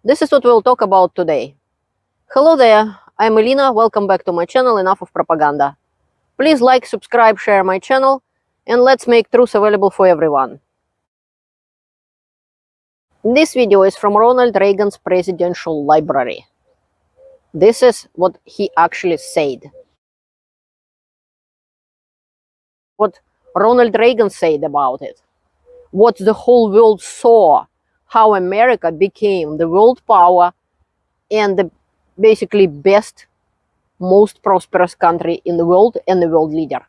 This is what we'll talk about today. Hello there, I'm Elena, welcome back to my channel Enough of Propaganda. Please like, subscribe, share my channel, and let's make truth available for everyone. This video is from Ronald Reagan's Presidential Library. This is what he actually said. What Ronald Reagan said about it. What the whole world saw. How America became the world power and the basically best, most prosperous country in the world and the world leader.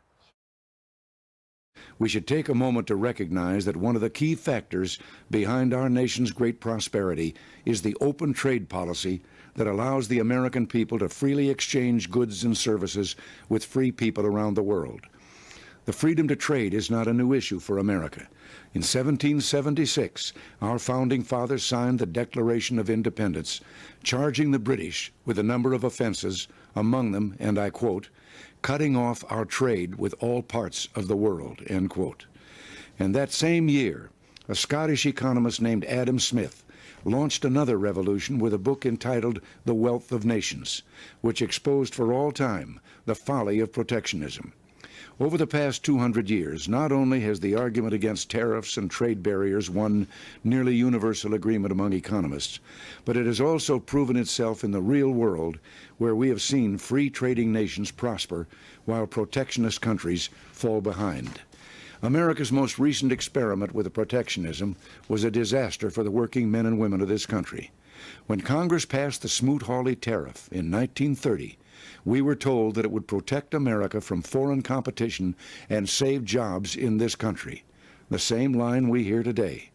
We should take a moment to recognize that one of the key factors behind our nation's great prosperity is the open trade policy that allows the American people to freely exchange goods and services with free people around the world. The freedom to trade is not a new issue for America. In 1776, our founding fathers signed the Declaration of Independence, charging the British with a number of offenses, among them, and I quote, cutting off our trade with all parts of the world, end quote. And that same year, a Scottish economist named Adam Smith launched another revolution with a book entitled The Wealth of Nations, which exposed for all time the folly of protectionism. Over the past 200 years, not only has the argument against tariffs and trade barriers won nearly universal agreement among economists, but it has also proven itself in the real world, where we have seen free trading nations prosper while protectionist countries fall behind. America's most recent experiment with protectionism was a disaster for the working men and women of this country. When Congress passed the Smoot-Hawley Tariff in 1930, we were told that it would protect America from foreign competition and save jobs in this country. The same line we hear today.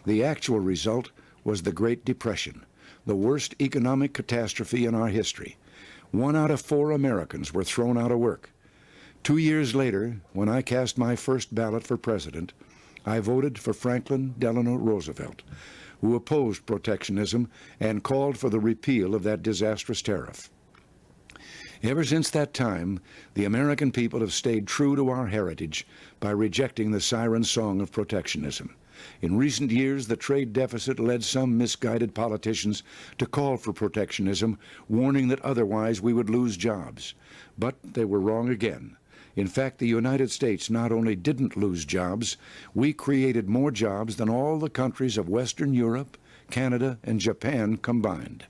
The actual result was the Great Depression, the worst economic catastrophe in our history. 1 out of 4 Americans were thrown out of work. 2 years later, when I cast my first ballot for president, I voted for Franklin Delano Roosevelt, who opposed protectionism and called for the repeal of that disastrous tariff. Ever since that time, the American people have stayed true to our heritage by rejecting the siren song of protectionism. In recent years, the trade deficit led some misguided politicians to call for protectionism, warning that otherwise we would lose jobs. But they were wrong again. In fact, the United States not only didn't lose jobs, we created more jobs than all the countries of Western Europe, Canada, and Japan combined.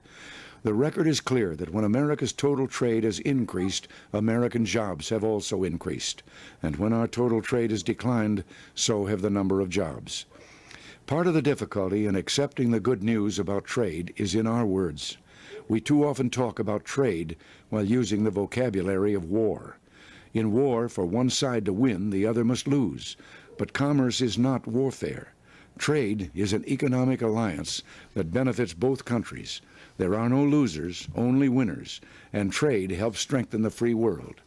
The record is clear that when America's total trade has increased, American jobs have also increased. And when our total trade has declined, so have the number of jobs. Part of the difficulty in accepting the good news about trade is in our words. We too often talk about trade while using the vocabulary of war. In war, for one side to win, the other must lose. But commerce is not warfare. Trade is an economic alliance that benefits both countries. There are no losers, only winners, and trade helps strengthen the free world.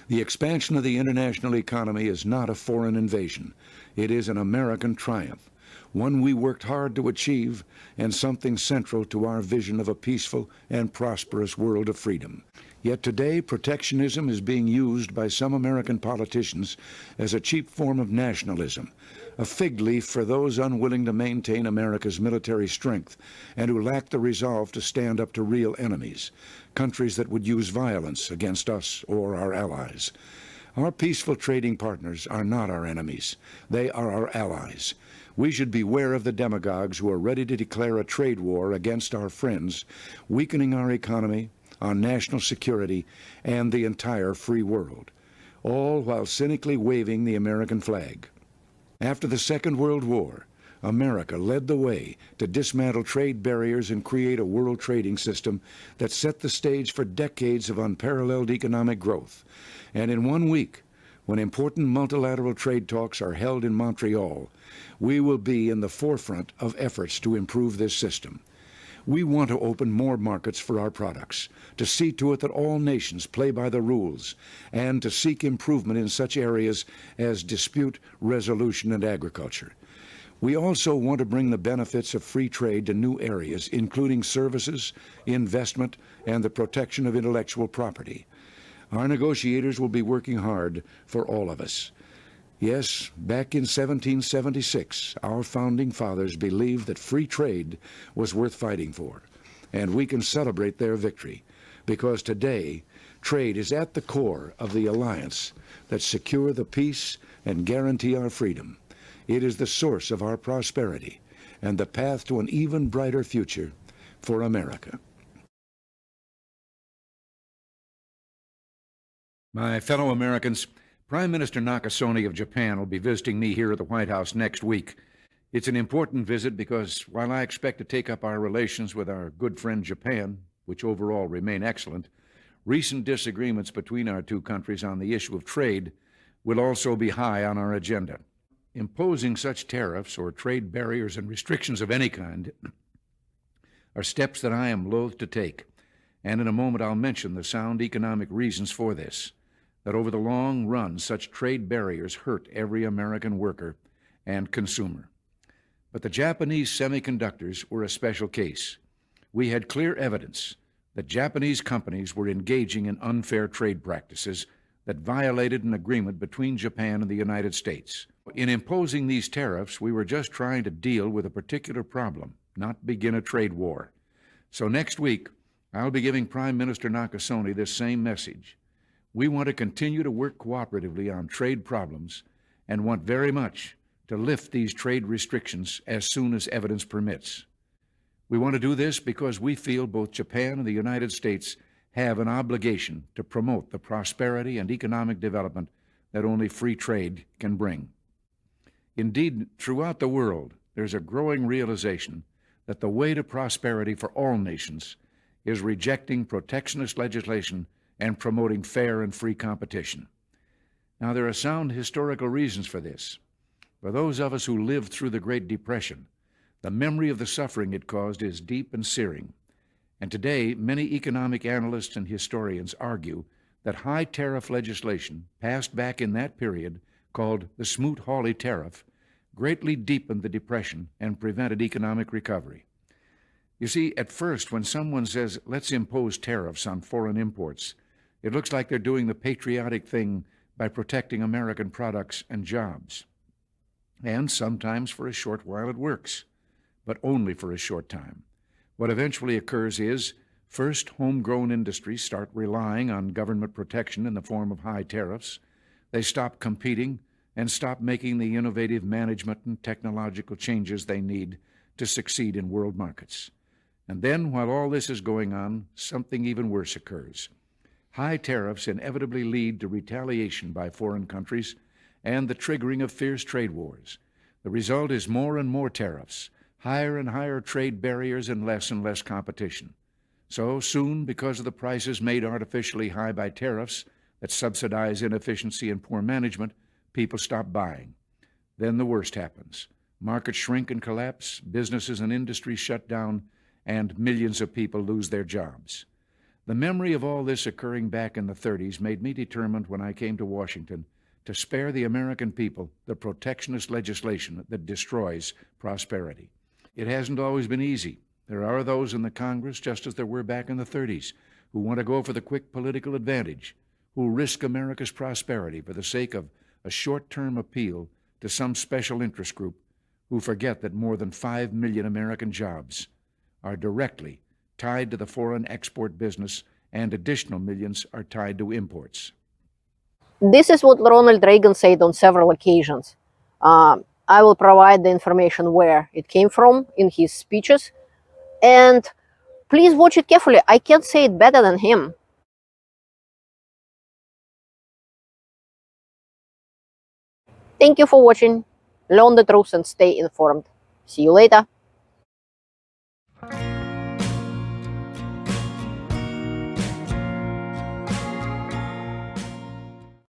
The expansion of the international economy is not a foreign invasion. It is an American triumph, one we worked hard to achieve, and something central to our vision of a peaceful and prosperous world of freedom. Yet today, protectionism is being used by some American politicians as a cheap form of nationalism, a fig leaf for those unwilling to maintain America's military strength and who lack the resolve to stand up to real enemies, countries that would use violence against us or our allies. Our peaceful trading partners are not our enemies. They are our allies. We should beware of the demagogues who are ready to declare a trade war against our friends, weakening our economy, our national security, and the entire free world, all while cynically waving the American flag. After the Second World War, America led the way to dismantle trade barriers and create a world trading system that set the stage for decades of unparalleled economic growth. And in 1 week, when important multilateral trade talks are held in Montreal, we will be in the forefront of efforts to improve this system. We want to open more markets for our products, to see to it that all nations play by the rules, and to seek improvement in such areas as dispute resolution and agriculture. We also want to bring the benefits of free trade to new areas, including services, investment, and the protection of intellectual property. Our negotiators will be working hard for all of us. Yes, back in 1776, our founding fathers believed that free trade was worth fighting for, and we can celebrate their victory, because today, trade is at the core of the alliance that secure the peace and guarantee our freedom. It is the source of our prosperity and the path to an even brighter future for America. My fellow Americans, Prime Minister Nakasone of Japan will be visiting me here at the White House next week. It's an important visit because while I expect to take up our relations with our good friend Japan, which overall remain excellent, recent disagreements between our two countries on the issue of trade will also be high on our agenda. Imposing such tariffs or trade barriers and restrictions of any kind are steps that I am loath to take, and in a moment I'll mention the sound economic reasons for this, that over the long run such trade barriers hurt every American worker and consumer. But the Japanese semiconductors were a special case. We had clear evidence that Japanese companies were engaging in unfair trade practices that violated an agreement between Japan and the United States. In imposing these tariffs, we were just trying to deal with a particular problem, not begin a trade war. So next week, I'll be giving Prime Minister Nakasone this same message. We want to continue to work cooperatively on trade problems and want very much to lift these trade restrictions as soon as evidence permits. We want to do this because we feel both Japan and the United States have an obligation to promote the prosperity and economic development that only free trade can bring. Indeed, throughout the world, there's a growing realization that the way to prosperity for all nations is rejecting protectionist legislation and promoting fair and free competition. Now, there are sound historical reasons for this. For those of us who lived through the Great Depression, the memory of the suffering it caused is deep and searing. And today, many economic analysts and historians argue that high tariff legislation passed back in that period, called the Smoot-Hawley Tariff, greatly deepened the Depression and prevented economic recovery. You see, at first, when someone says, let's impose tariffs on foreign imports, it looks like they're doing the patriotic thing by protecting American products and jobs. And sometimes for a short while it works, but only for a short time. What eventually occurs is, first, homegrown industries start relying on government protection in the form of high tariffs. They stop competing and stop making the innovative management and technological changes they need to succeed in world markets. And then, while all this is going on, something even worse occurs. High tariffs inevitably lead to retaliation by foreign countries and the triggering of fierce trade wars. The result is more and more tariffs, higher and higher trade barriers, and less competition. So soon, because of the prices made artificially high by tariffs that subsidize inefficiency and poor management, people stop buying. Then the worst happens. Markets shrink and collapse, businesses and industries shut down, and millions of people lose their jobs. The memory of all this occurring back in the 30s made me determined when I came to Washington to spare the American people the protectionist legislation that destroys prosperity. It hasn't always been easy. There are those in the Congress, just as there were back in the 30s, who want to go for the quick political advantage, who risk America's prosperity for the sake of a short-term appeal to some special interest group, who forget that more than 5 million American jobs are directly tied to the foreign export business, and additional millions are tied to imports. This is what Ronald Reagan said on several occasions. I will provide the information where it came from in his speeches. And please watch it carefully. I can't say it better than him. Thank you for watching. Learn the truth and stay informed. See you later.